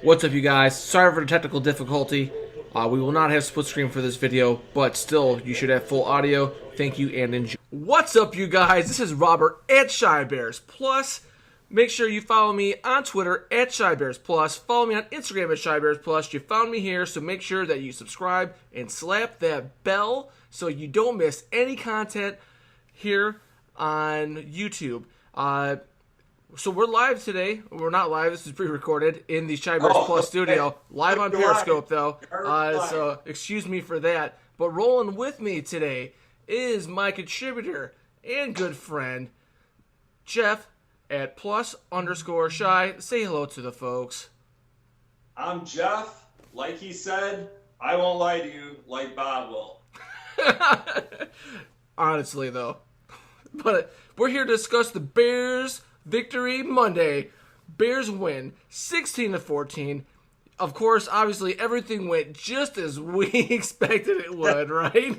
What's up, you guys? Sorry for the technical difficulty. We will not have split screen for this video, but still, you should have full audio. Thank you and enjoy. What's up, you guys? This is Robert at Shy Bears Plus. Make sure you follow me on Twitter at Shy Bears Plus. Follow me on Instagram at Shy Bears Plus. You found me here, so make sure that you subscribe and slap that bell so you don't miss any content here on YouTube. So we're live today. We're not live. This is pre-recorded in the Shy Bears Plus studio. Live on Periscope, though. So excuse me for that. But rolling with me today is my contributor and good friend, Jeff at +_shy. Say hello to the folks. I'm Jeff. Like he said, I won't lie to you like Bob will. Honestly, though. But we're here to discuss the Bears victory Monday. Bears win 16-14. Of course, obviously, everything went just as we expected it would, right?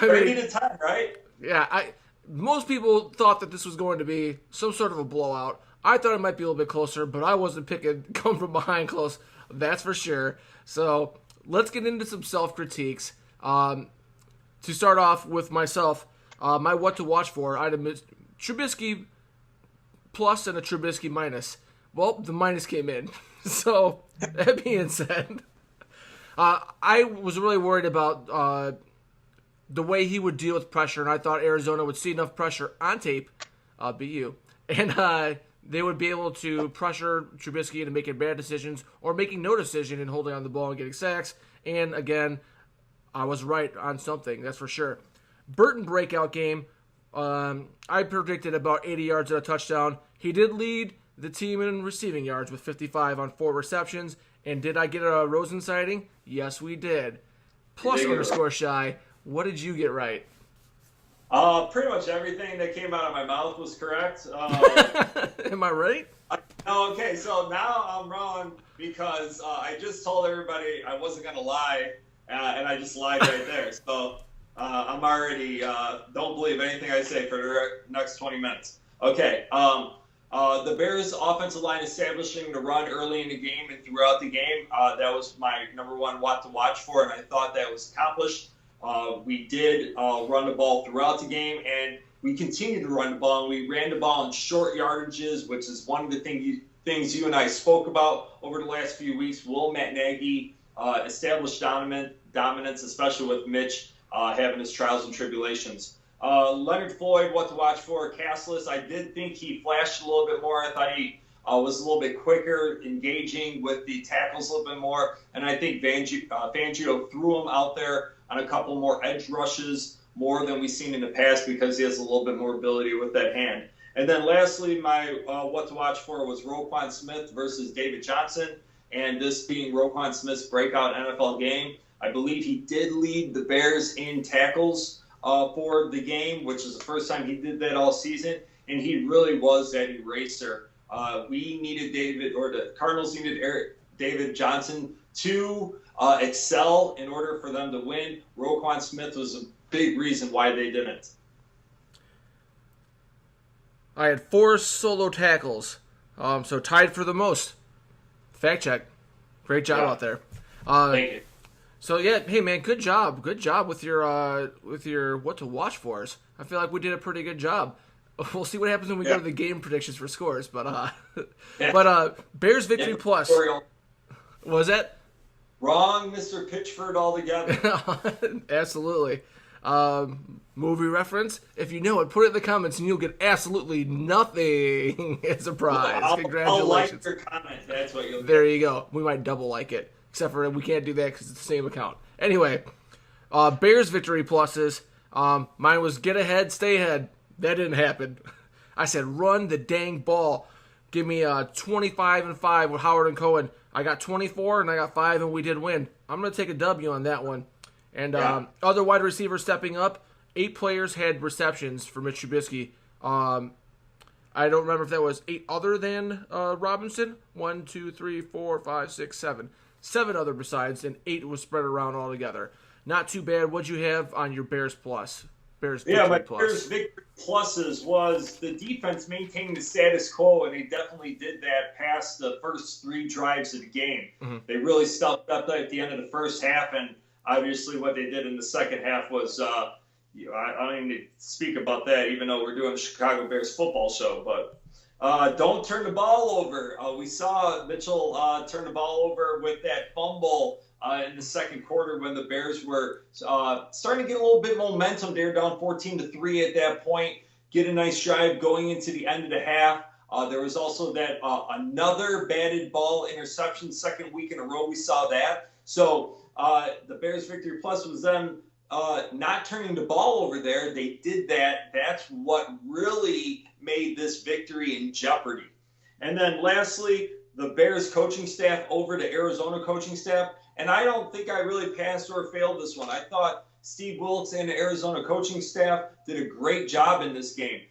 Ready to time, right? Yeah, most people thought that this was going to be some sort of a blowout. I thought it might be a little bit closer, but I wasn't picking come from behind close. That's for sure. So let's get into some self-critiques. To start off with myself, my what to watch for, I'd admit Trubisky plus and a Trubisky minus. Well, the minus came in. So, that being said, I was really worried about the way he would deal with pressure, and I thought Arizona would see enough pressure on tape, BU, and they would be able to pressure Trubisky into making bad decisions or making no decision and holding on the ball and getting sacks. And again, I was right on something, that's for sure. Burton breakout game. I predicted about 80 yards and a touchdown. He did lead the team in receiving yards with 55 on 4 receptions. And did I get a Rosen sighting? Yes, we did. +_shy. What did you get right? Pretty much everything that came out of my mouth was correct. Am I right? Okay, so now I'm wrong because I just told everybody I wasn't going to lie, and I just lied right there. So I'm already, don't believe anything I say for the next 20 minutes. Okay, the Bears' offensive line establishing the run early in the game and throughout the game, that was my number one what to watch for, and I thought that was accomplished. We did run the ball throughout the game, and we continued to run the ball, and we ran the ball in short yardages, which is one of the things you and I spoke about over the last few weeks. Will Matt Nagy establish dominance, especially with Mitch having his trials and tribulations. Leonard Floyd, what to watch for. Castless, I did think he flashed a little bit more. I thought he was a little bit quicker, engaging with the tackles a little bit more. And I think Fangio threw him out there on a couple more edge rushes, more than we've seen in the past because he has a little bit more ability with that hand. And then lastly, my what to watch for was Roquan Smith versus David Johnson. And this being Roquan Smith's breakout NFL game. I believe he did lead the Bears in tackles for the game, which is the first time he did that all season, and he really was that eraser. We needed the Cardinals needed David Johnson to excel in order for them to win. Roquan Smith was a big reason why they didn't. I had 4 solo tackles, so tied for the most. Fact check. Great job out there. Thank you. So yeah, hey man, good job with your what to watch for us. I feel like we did a pretty good job. We'll see what happens when we go to the game predictions for scores, but Bears victory plus. What was that? Wrong, Mr. Pitchford altogether. Absolutely. Movie reference? If you know it, put it in the comments, and you'll get absolutely nothing as a prize. Congratulations. I'll like your comment. That's what you'll get. There you go. We might double like it. Except for we can't do that because it's the same account. Anyway, Bears victory pluses. Mine was get ahead, stay ahead. That didn't happen. I said run the dang ball. Give me 25-5 with Howard and Cohen. I got 24 and I got 5 and we did win. I'm going to take a W on that one. And other wide receivers stepping up. 8 players had receptions for Mitch Trubisky. I don't remember if that was 8 other than Robinson. 1, 2, 3, 4, 5, 6, 7. 7 other besides, and 8 was spread around altogether. Not too bad. What'd you have on your Bears Bears Yeah, my victory plus. Bears victory pluses was the defense maintaining the status quo, and they definitely did that past the first 3 drives of the game. Mm-hmm. They really stepped up at the end of the first half, and obviously what they did in the second half was, I don't even need to speak about that, even though we're doing the Chicago Bears football show. But don't turn the ball over. We saw Mitchell turn the ball over with that fumble in the second quarter when the Bears were starting to get a little bit momentum. They were down 14-3 at that point. Get a nice drive going into the end of the half. There was also that another batted ball interception, second week in a row we saw that. So the Bears victory plus was them not turning the ball over there. They did that. That's what really made this victory in jeopardy. And then lastly, the Bears coaching staff over to Arizona coaching staff. And I don't think I really passed or failed this one. I thought Steve Wilkes and the Arizona coaching staff did a great job in this game.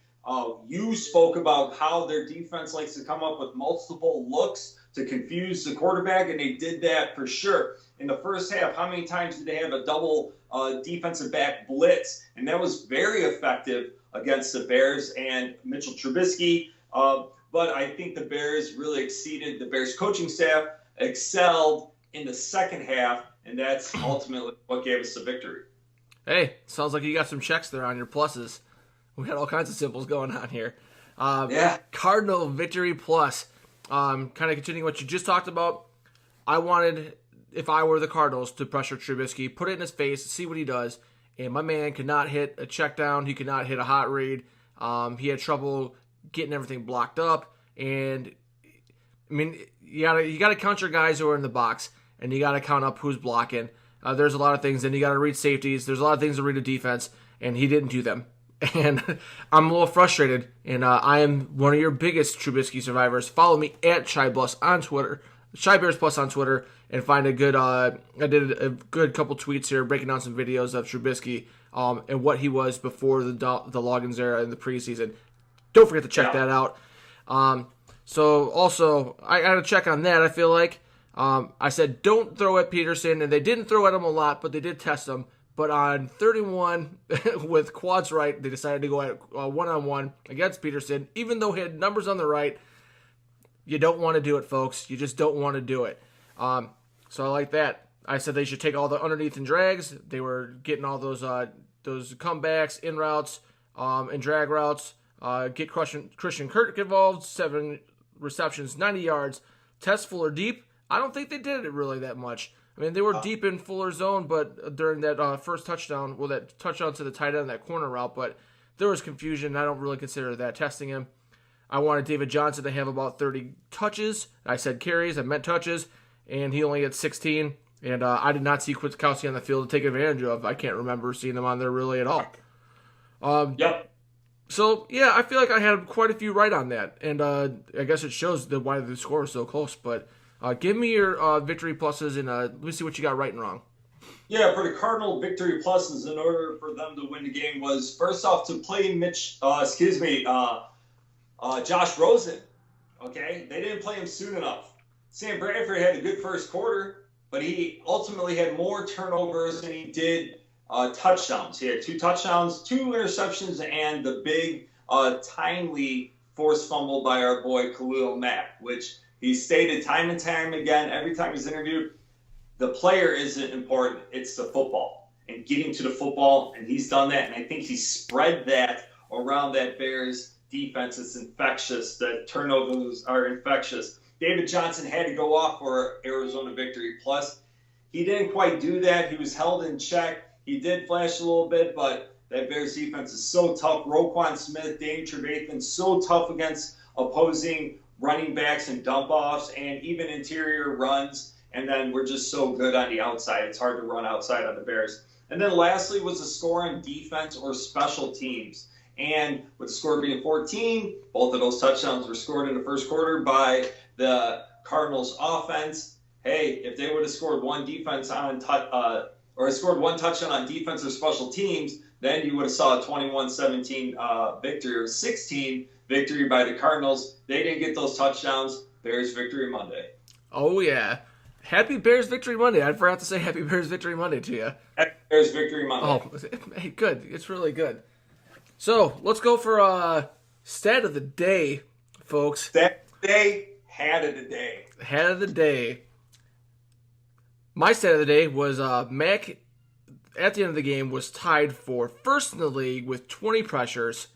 You spoke about how their defense likes to come up with multiple looks to confuse the quarterback, and they did that for sure. In the first half, how many times did they have a double defensive back blitz? And that was very effective against the Bears and Mitchell Trubisky. But I think the Bears really exceeded. The Bears coaching staff excelled in the second half, and that's ultimately what gave us the victory. Hey, sounds like you got some checks there on your pluses. We got all kinds of symbols going on here. Yeah. Cardinal victory plus. Kind of continuing what you just talked about. I wanted, if I were the Cardinals, to pressure Trubisky, put it in his face, see what he does. And my man could not hit a check down. He could not hit a hot read. He had trouble getting everything blocked up. And I mean, you gotta count your guys who are in the box, and you gotta count up who's blocking. There's a lot of things. Then you gotta read safeties. There's a lot of things to read a defense, and he didn't do them. And I'm a little frustrated. And I am one of your biggest Trubisky survivors. Follow me at ChyBus on Twitter, ChyBears Plus on Twitter, and find a good. I did a good couple tweets here breaking down some videos of Trubisky and what he was before the Loggins era in the preseason. Don't forget to check that out. So also, I got to check on that. I feel like I said don't throw at Peterson, and they didn't throw at him a lot, but they did test him. But on 31 with quads right, they decided to go at one-on-one against Peterson, even though he had numbers on the right. You don't want to do it, folks. You just don't want to do it. So I like that. I said they should take all the underneath and drags. They were getting all those comebacks, in routes, and drag routes. Get Christian Kirk involved, 7 receptions, 90 yards. Test Fuller deep. I don't think they did it really that much. I mean, they were deep in Fuller's zone, but during that first touchdown, that touchdown to the tight end, that corner route, but there was confusion. I don't really consider that testing him. I wanted David Johnson to have about 30 touches. I said carries, I meant touches, and he only had 16. And I did not see Kwiatkowski on the field to take advantage of. I can't remember seeing him on there really at all. Yep. So, yeah, I feel like I had quite a few right on that. And I guess it shows why the score is so close. But give me your victory pluses, and let me see what you got right and wrong. Yeah, for the Cardinal victory pluses, in order for them to win the game, was first off to play Josh Rosen. Okay, they didn't play him soon enough. Sam Bradford had a good first quarter, but he ultimately had more turnovers than he did touchdowns. He had 2 touchdowns, 2 interceptions, and the big timely forced fumble by our boy Khalil Mack, which he stated time and time again every time he's interviewed. The player isn't important, it's the football and getting to the football, and he's done that, and I think he spread that around that Bears defense. It's infectious. The turnovers are infectious. David Johnson had to go off for Arizona victory plus. He didn't quite do that. He was held in check. He did flash a little bit, but that Bears defense is so tough. Roquan Smith, Danny Trevathan, so tough against opposing running backs and dump-offs and even interior runs. And then we're just so good on the outside. It's hard to run outside on the Bears. And then lastly was the score on defense or special teams. And with the score being 14, both of those touchdowns were scored in the first quarter by the Cardinals offense. Hey, if they would have scored one touchdown on defense or special teams, then you would have saw a 21-17 victory or 16 victory by the Cardinals. They didn't get those touchdowns. Bears victory Monday. Oh, yeah. Happy Bears Victory Monday. I forgot to say Happy Bears Victory Monday to you. There's Victory Monday. Oh, hey, good. It's really good. So let's go for stat of the day, folks. Stat of the day, hat of the day. Hat of the day. My stat of the day was Mac, at the end of the game, was tied for first in the league with 20 pressures,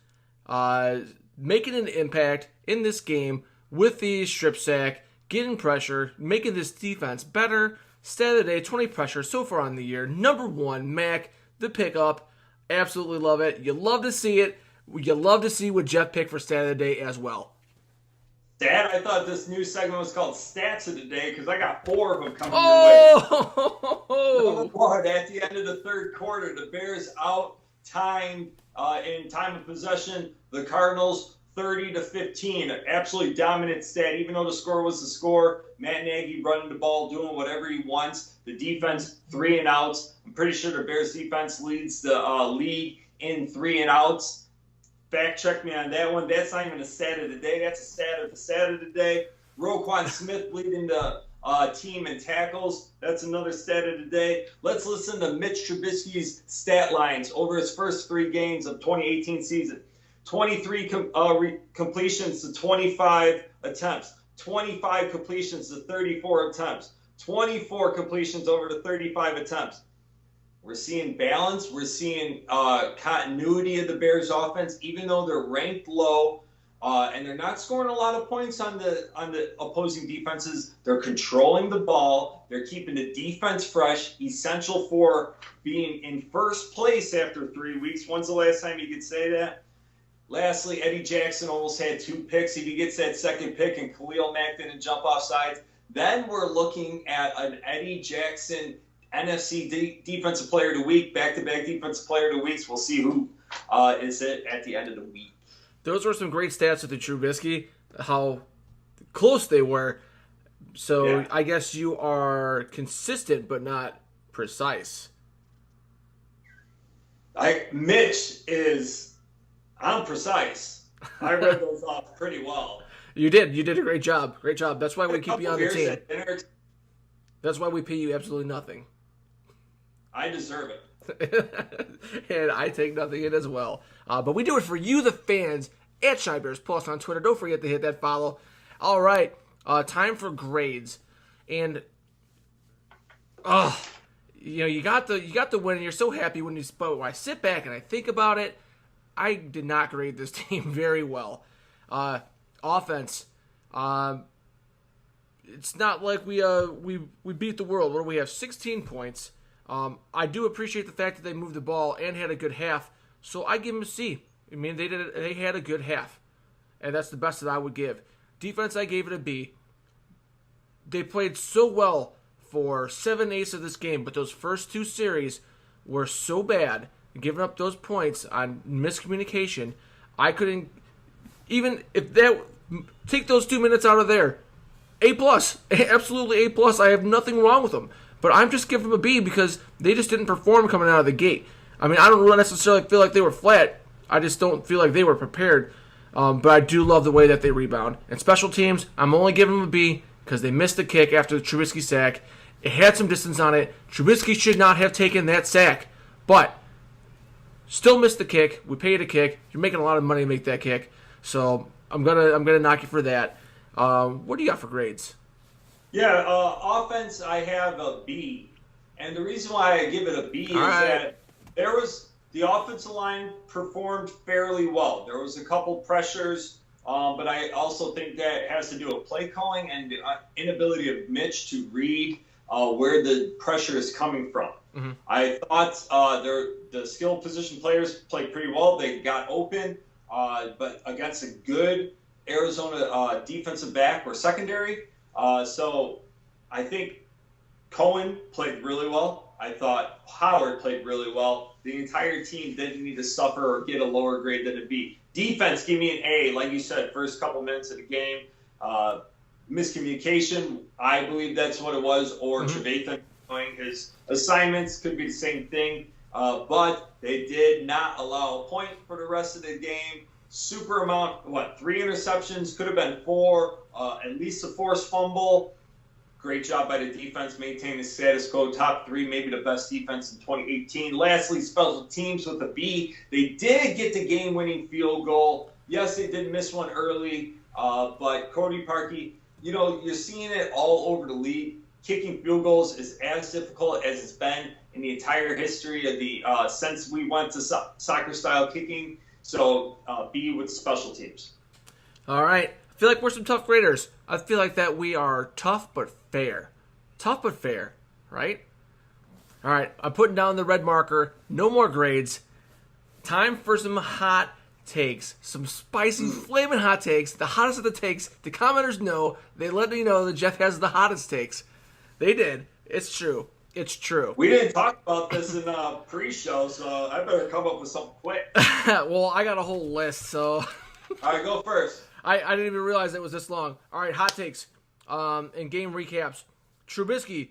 making an impact in this game with the strip sack, getting pressure, making this defense better. Stat of the day, 20 pressures so far on the year. Number 1, Mac, the pickup. Absolutely love it. You love to see it. You love to see what Jeff picked for stat of the day as well. Dad, I thought this new segment was called Stats of the Day because I got 4 of them coming your way. Number 1, at the end of the third quarter, the Bears out-timed in time of possession the Cardinals 30-15. An absolutely dominant stat. Even though the score was the score, Matt Nagy running the ball, doing whatever he wants. The defense, 3 and outs. I'm pretty sure the Bears defense leads the league in 3 and outs. Fact check me on that one. That's not even a stat of the day. That's a stat of the day. Roquan Smith leading the team in tackles. That's another stat of the day. Let's listen to Mitch Trubisky's stat lines over his first 3 games of 2018 season. 23 completions to 25 attempts. 25 completions to 34 attempts. 24 completions over to 35 attempts. We're seeing balance. We're seeing continuity of the Bears offense, even though they're ranked low and they're not scoring a lot of points on the opposing defenses. They're controlling the ball. They're keeping the defense fresh, essential for being in first place after 3 weeks. When's the last time you could say that? Lastly, Eddie Jackson almost had 2 picks. If he gets that second pick and Khalil Mack didn't jump off sides, then we're looking at an Eddie Jackson NFC Defensive Player of the Week, back-to-back Defensive Player of the Weeks. We'll see who is it at the end of the week. Those were some great stats with the Trubisky, how close they were. So yeah. I guess you are consistent but not precise. I'm precise. I read those off pretty well. You did. You did a great job. Great job. That's why we keep you on the team. That's why we pay you absolutely nothing. I deserve it. And I take nothing in as well. But we do it for you, the fans, at Shy Bears Plus on Twitter. Don't forget to hit that follow. All right. Time for grades. And, you got the win, and you're so happy when I sit back and I think about it. I did not grade this team very well. Offense. It's not like we beat the world. Where we have 16 points. I do appreciate the fact that they moved the ball and had a good half. So I give them a C. I mean, they had a good half, and that's the best that I would give. Defense, I gave it a B. They played so well for 7/8 of this game, but those first 2 series were so bad. Giving up those points on miscommunication, I couldn't even if that take those 2 minutes out of there. A+, absolutely A+. I have nothing wrong with them, but I'm just giving them a B because they just didn't perform coming out of the gate. I mean, I don't necessarily feel like they were flat. I just don't feel like they were prepared. But I do love the way that they rebound. And special teams, I'm only giving them a B because they missed the kick after the Trubisky sack. It had some distance on it. Trubisky should not have taken that sack, but still missed the kick. We paid a kick. You're making a lot of money to make that kick, so I'm gonna knock you for that. What do you got for grades? Yeah, offense, I have a B. And the reason why I give it a B is that the offensive line performed fairly well. There was a couple pressures, but I also think that has to do with play calling and the inability of Mitch to read where the pressure is coming from. Mm-hmm. I thought the skill position players played pretty well. They got open, but against a good Arizona defensive back or secondary. So I think Cohen played really well. I thought Howard played really well. The entire team didn't need to suffer or get a lower grade than a B. Defense, give me an A. Like you said, first couple minutes of the game. Miscommunication, I believe that's what it was, or Trevathan doing his assignments, could be the same thing. But they did not allow a point for the rest of the game. Super amount, 3 interceptions, could have been 4, at least a forced fumble. Great job by the defense, maintaining the status quo. Top 3, maybe the best defense in 2018. Lastly, special teams with a B. They did get the game-winning field goal. Yes, they did miss one early, but Cody Parkey, you're seeing it all over the league. Kicking field goals is as difficult as it's been in the entire history of the since we went to soccer-style kicking. So B with special teams. All right. I feel like we're some tough graders. I feel like that we are tough but fair. Tough but fair, right? All right. I'm putting down the red marker. No more grades. Time for some hot takes. Some spicy, flaming hot takes. The hottest of the takes. The commenters know. They let me know that Jeff has the hottest takes. They did. It's true. It's true. We didn't talk about this in pre-show, so I better come up with something quick. Well, I got a whole list, so... All right, go first. I didn't even realize it was this long. All right, hot takes and game recaps. Trubisky,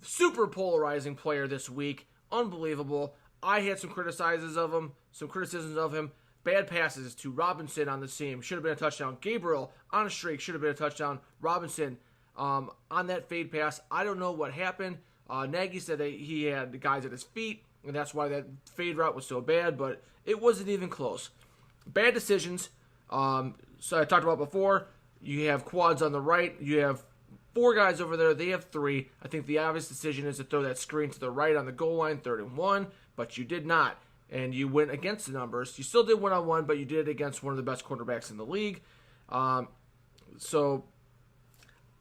super polarizing player this week. Unbelievable. I had some criticisms of him. Bad passes to Robinson on the seam. Should have been a touchdown. Gabriel on a streak. Should have been a touchdown. Robinson on that fade pass. I don't know what happened. Nagy said that he had the guys at his feet, and that's why that fade route was so bad, but it wasn't even close. Bad decisions. So I talked about before, you have quads on the right. You have 4 guys over there. They have 3. I think the obvious decision is to throw that screen to the right on the goal line, 3rd and 1, but you did not. And you went against the numbers. You still did one-on-one, but you did it against one of the best quarterbacks in the league. So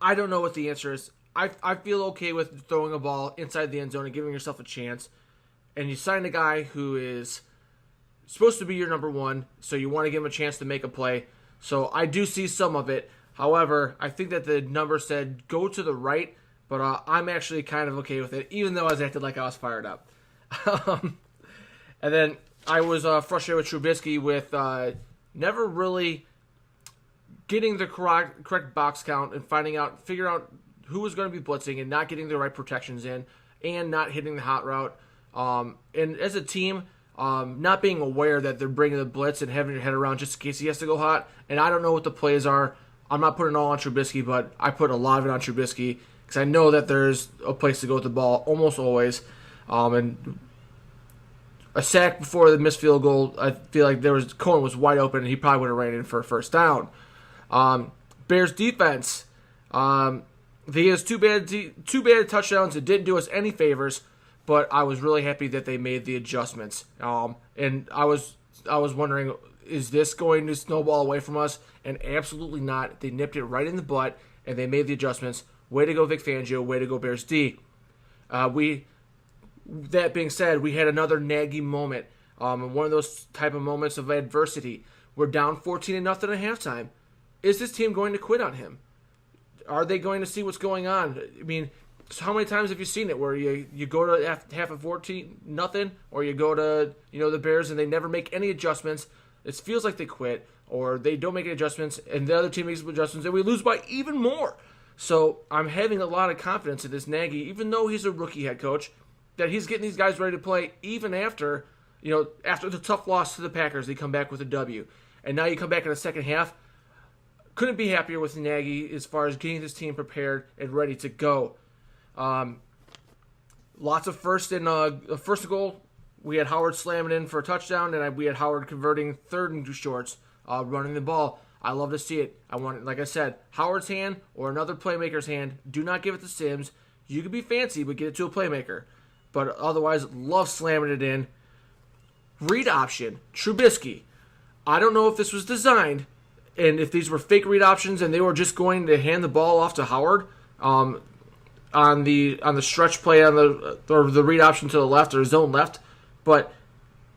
I don't know what the answer is. I feel okay with throwing a ball inside the end zone and giving yourself a chance. And you signed a guy who is supposed to be your number 1, so you want to give him a chance to make a play. So I do see some of it. However, I think that the number said go to the right, but I'm actually kind of okay with it, even though I was acting like I was fired up. And then I was frustrated with Trubisky with never really getting the correct box count and figuring out who was going to be blitzing and not getting the right protections in and not hitting the hot route. And as a team, not being aware that they're bringing the blitz and having your head around just in case he has to go hot. And I don't know what the plays are. I'm not putting it all on Trubisky, but I put a lot of it on Trubisky because I know that there's a place to go with the ball almost always. And a sack before the missed field goal, I feel like Cohen was wide open and he probably would have ran in for a first down. Bears defense, he has two bad touchdowns. It didn't do us any favors, but I was really happy that they made the adjustments. And I was wondering, is this going to snowball away from us? And absolutely not. They nipped it right in the butt, and they made the adjustments. Way to go, Vic Fangio. Way to go, Bears D. That being said, we had another Nagy moment. One of those type of moments of adversity. We're down 14-0 at halftime. Is this team going to quit on him? Are they going to see what's going on? I mean, so how many times have you seen it where you go to half of 14-0, or you go to the Bears and they never make any adjustments? It feels like they quit, or they don't make any adjustments, and the other team makes adjustments, and we lose by even more. So I'm having a lot of confidence in this Nagy, even though he's a rookie head coach, that he's getting these guys ready to play even after the tough loss to the Packers, they come back with a W. And now you come back in the second half. Couldn't be happier with Nagy as far as getting this team prepared and ready to go. Lots of first and goal. We had Howard slamming in for a touchdown, and we had Howard converting 3rd and shorts, running the ball. I love to see it. I want it, like I said, Howard's hand or another playmaker's hand. Do not give it to Sims. You can be fancy, but get it to a playmaker. But otherwise, love slamming it in. Read option, Trubisky. I don't know if this was designed, and if these were fake read options, and they were just going to hand the ball off to Howard on the stretch play or the read option to the left or zone left. But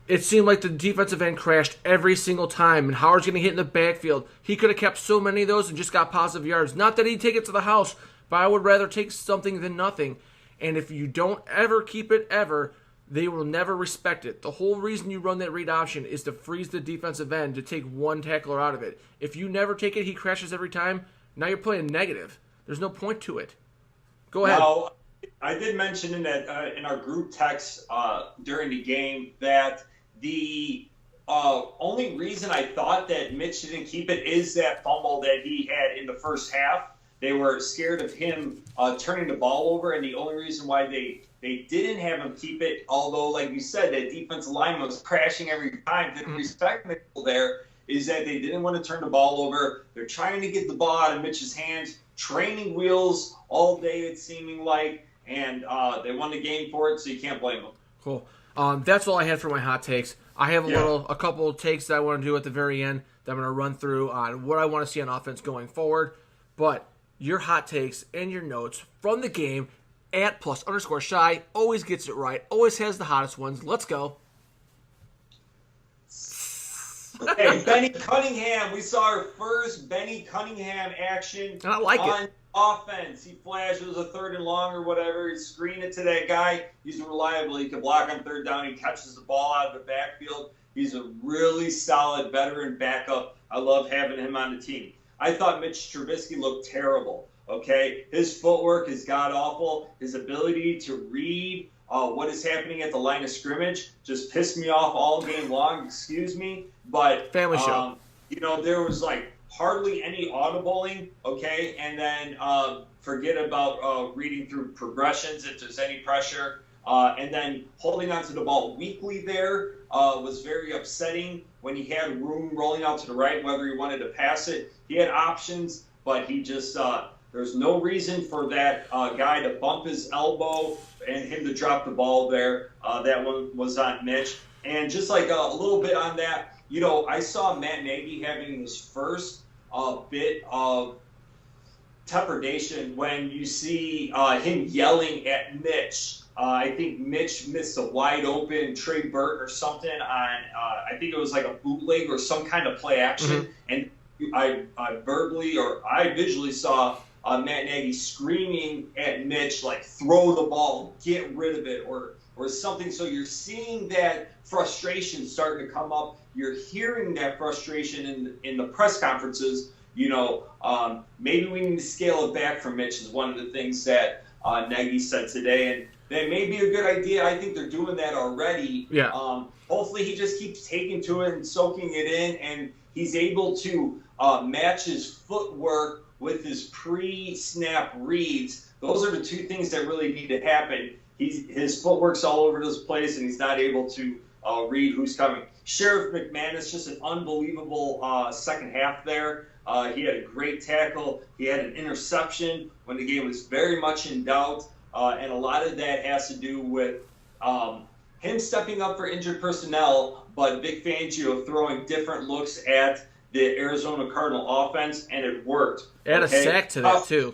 it seemed like the defensive end crashed every single time, and Howard's getting hit in the backfield. He could have kept so many of those and just got positive yards. Not that he'd take it to the house, but I would rather take something than nothing. And if you don't ever keep it ever, they will never respect it. The whole reason you run that read option is to freeze the defensive end to take one tackler out of it. If you never take it, he crashes every time. Now you're playing negative. There's no point to it. Go ahead. Now, I did mention in our group text during the game that the only reason I thought that Mitch didn't keep it is that fumble that he had in the first half. they were scared of him turning the ball over, and the only reason why they didn't have him keep it, although, like you said, that defensive lineman was crashing every time, didn't respect Mitchell there, is that they didn't want to turn the ball over. They're trying to get the ball out of Mitch's hands, training wheels all day, it's seeming like, and they won the game for it, so you can't blame them. Cool. That's all I had for my hot takes. I have a couple of takes that I want to do at the very end that I'm going to run through on what I want to see on offense going forward. But your hot takes and your notes from the game at +_shy always gets it right, always has the hottest ones. Let's go. Hey, Benny Cunningham. We saw our first Benny Cunningham action And I like on it. offense. He flashed. It was a 3rd and long or whatever. He screened it to that guy. He's reliable. He can block on 3rd down. He catches the ball out of the backfield. He's a really solid veteran backup. I love having him on the team. I thought Mitch Trubisky looked terrible. Okay, his footwork is god awful. His ability to read what is happening at the line of scrimmage just pissed me off all game long. Excuse me, but Family show. There was like hardly any audibling. Okay, and then forget about reading through progressions if there's any pressure. And then holding onto the ball weakly there was very upsetting when he had room rolling out to the right, whether he wanted to pass it. He had options, but he just there's no reason for that guy to bump his elbow and him to drop the ball there. That one was on Mitch. And just like a little bit on that, I saw Matt Nagy having his first bit of trepidation when you see him yelling at Mitch. I think Mitch missed a wide open Trey Burton or something on, I think it was like a bootleg or some kind of play action. And I visually saw Matt Nagy screaming at Mitch, like, throw the ball, get rid of it, or something. So you're seeing that frustration starting to come up. You're hearing that frustration in the press conferences. Maybe we need to scale it back for Mitch is one of the things that Nagy said today. And that may be a good idea. I think they're doing that already. Yeah. Hopefully he just keeps taking to it and soaking it in, and he's able to match his footwork with his pre-snap reads. Those are the two things that really need to happen. His footwork's all over this place, and he's not able to read who's coming. Sheriff McManus, just an unbelievable second half there. He had a great tackle. He had an interception when the game was very much in doubt. And a lot of that has to do with him stepping up for injured personnel, but Vic Fangio throwing different looks at the Arizona Cardinal offense, and it worked. Add a sack to that, too.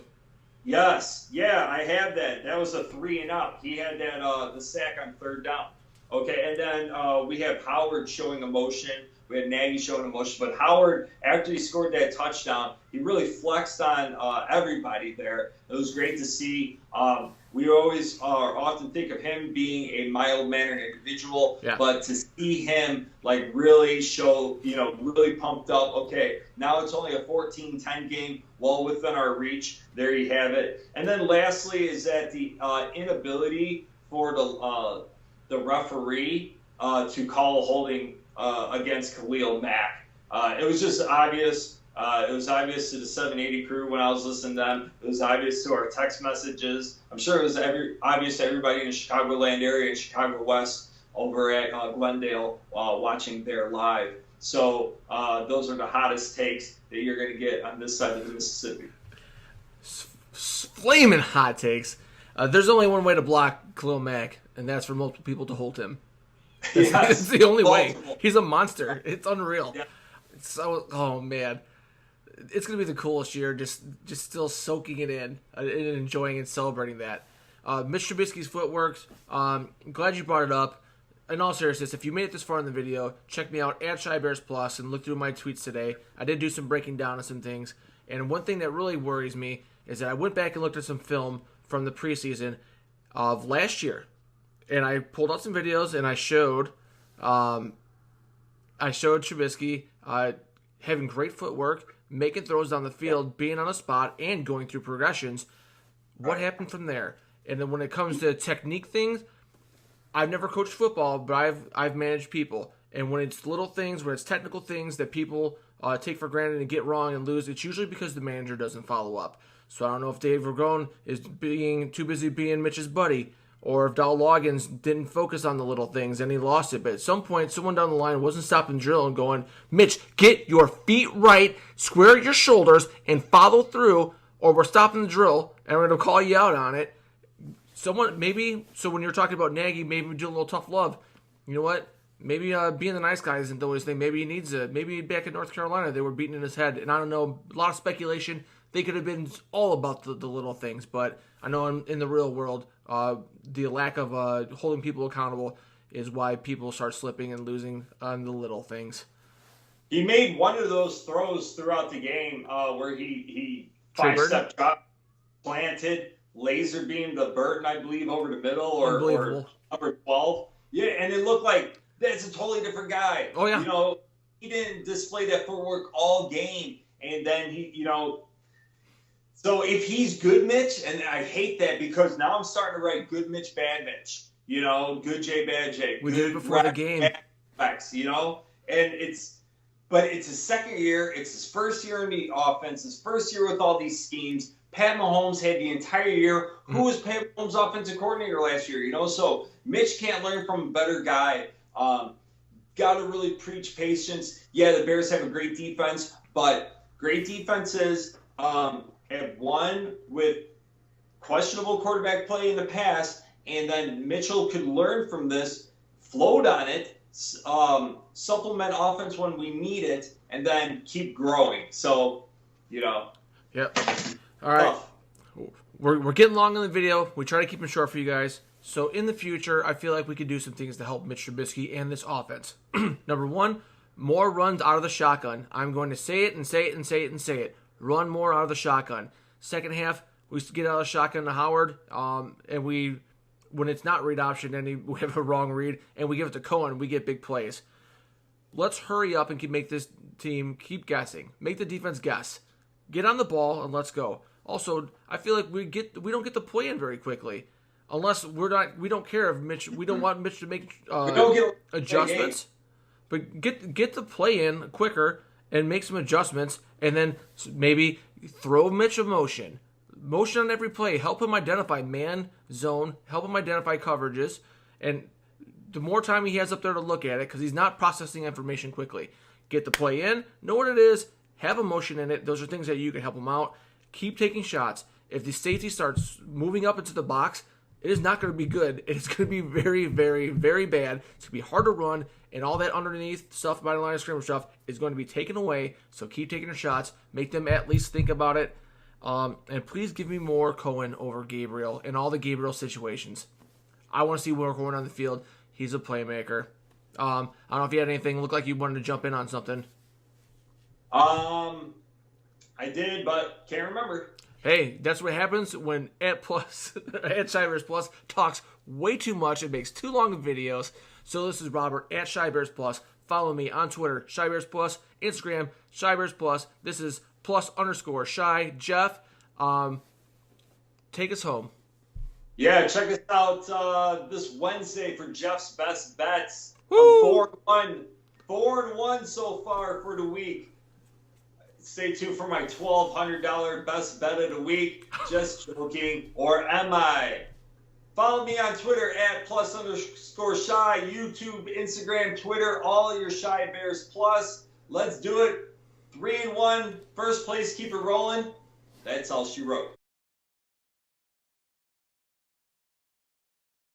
Yes. Yeah, I have that. That was a 3-and-out. He had that the sack on 3rd down. Okay, and then we have Howard showing emotion. We had Nagy showing emotion. But Howard, after he scored that touchdown, he really flexed on everybody there. It was great to see. We always often think of him being a mild-mannered individual, but to see him like really show, really pumped up. Okay, now it's only a 14-10 game, well within our reach. There you have it. And then lastly is that the inability for the referee to call holding against Khalil Mack. It was just obvious. It was obvious to the 780 crew when I was listening to them. It was obvious to our text messages. I'm sure it was obvious to everybody in the Chicagoland area and Chicago West over at Glendale watching there live. So those are the hottest takes that you're going to get on this side of the Mississippi. Flaming hot takes. There's only one way to block Khalil Mack, and that's for multiple people to hold him. It's the only way. He's a monster. It's unreal. Yeah. Oh man, it's gonna be the coolest year. Just still soaking it in and enjoying and celebrating that. Mitch Trubisky's footwork. Glad you brought it up. In all seriousness, if you made it this far in the video, check me out at ShyBearsPlus and look through my tweets today. I did do some breaking down of some things, and one thing that really worries me is that I went back and looked at some film from the preseason of last year. And I pulled out some videos, and I showed Trubisky having great footwork, making throws down the field, being on a spot, and going through progressions. What happened from there? And then when it comes to technique things, I've never coached football, but I've managed people. And when it's little things, when it's technical things that people take for granted and get wrong and lose, it's usually because the manager doesn't follow up. So I don't know if Dave Ragone is being too busy being Mitch's buddy, or if Dal Loggins didn't focus on the little things and he lost it. But at some point, someone down the line wasn't stopping the drill and going, Mitch, get your feet right, square your shoulders, and follow through, or we're stopping the drill and we're going to call you out on it. Someone, maybe, so when you're talking about Nagy, maybe doing a little tough love, you know what? Maybe being the nice guy isn't always thing. Maybe he needs it. Maybe back in North Carolina, they were beating in his head. And I don't know, a lot of speculation. They could have been all about the little things. But I know in the real world, the lack of holding people accountable is why people start slipping and losing on the little things. He made one of those throws throughout the game where he five-step drop, planted, laser beamed the Burton, I believe, over the middle or number 12. Yeah, and it looked like that's a totally different guy. Oh, yeah. You know, he didn't display that footwork all game. And then so if he's good Mitch, and I hate that because now I'm starting to write good Mitch, bad Mitch. You know, good J, bad J. We did it before the game. You know, and but it's his second year. It's his first year in the offense, his first year with all these schemes. Pat Mahomes had the entire year. Who was Pat Mahomes' offensive coordinator last year? You know, so Mitch can't learn from a better guy. Got to really preach patience. Yeah, the Bears have a great defense, but great defenses have won with questionable quarterback play in the past, and then Mitchell could learn from this, float on it, supplement offense when we need it, and then keep growing. So, you know. Yep. All right. We're getting long in the video. We try to keep it short for you guys. So in the future, I feel like we could do some things to help Mitch Trubisky and this offense. Number one, more runs out of the shotgun. I'm going to say it and say it and say it and say it. Run more out of the shotgun. Second half, we get out of the shotgun to Howard, and when it's not read option and we have a wrong read, and we give it to Cohen, we get big plays. Let's hurry up and make this team keep guessing. Make the defense guess. Get on the ball and let's go. Also, I feel like we don't get the play in very quickly, unless we don't care if Mitch. We don't want Mitch to make adjustments, but get the play in quicker and make some adjustments, and then maybe throw Mitch a motion on every play. Help him identify man, zone. Help him identify coverages, and the more time he has up there to look at it, because he's not processing information quickly. Get the play in, know what it is, have a motion in it. Those are things that you can help him out. Keep taking shots. If the safety starts moving up into the box, it is not going to be good. It's going to be very, very, very bad. It's going to be hard to run, and all that underneath stuff, by the line of scrimmage stuff, is going to be taken away. So keep taking your shots. Make them at least think about it. And please give me more Cohen over Gabriel in all the Gabriel situations. I want to see more Cohen on the field. He's a playmaker. I don't know if you had anything. Looked like you wanted to jump in on something. I did, but can't remember. Hey, that's what happens when at Shybears Plus talks way too much and makes too long of videos. So this is Robert at Shybears Plus. Follow me on Twitter, Shybears Plus, Instagram, Shybears Plus. This is +_Shy. Jeff, take us home. Yeah, check us out this Wednesday for Jeff's Best Bets. Woo! 4-1. 4-1 so far for the week. Stay tuned for my $1,200 best bet of the week. Just joking. Or am I? Follow me on Twitter at +_Shy. YouTube, Instagram, Twitter, all your Shy Bears Plus. Let's do it. 3-1. First place, keep it rolling. That's all she wrote.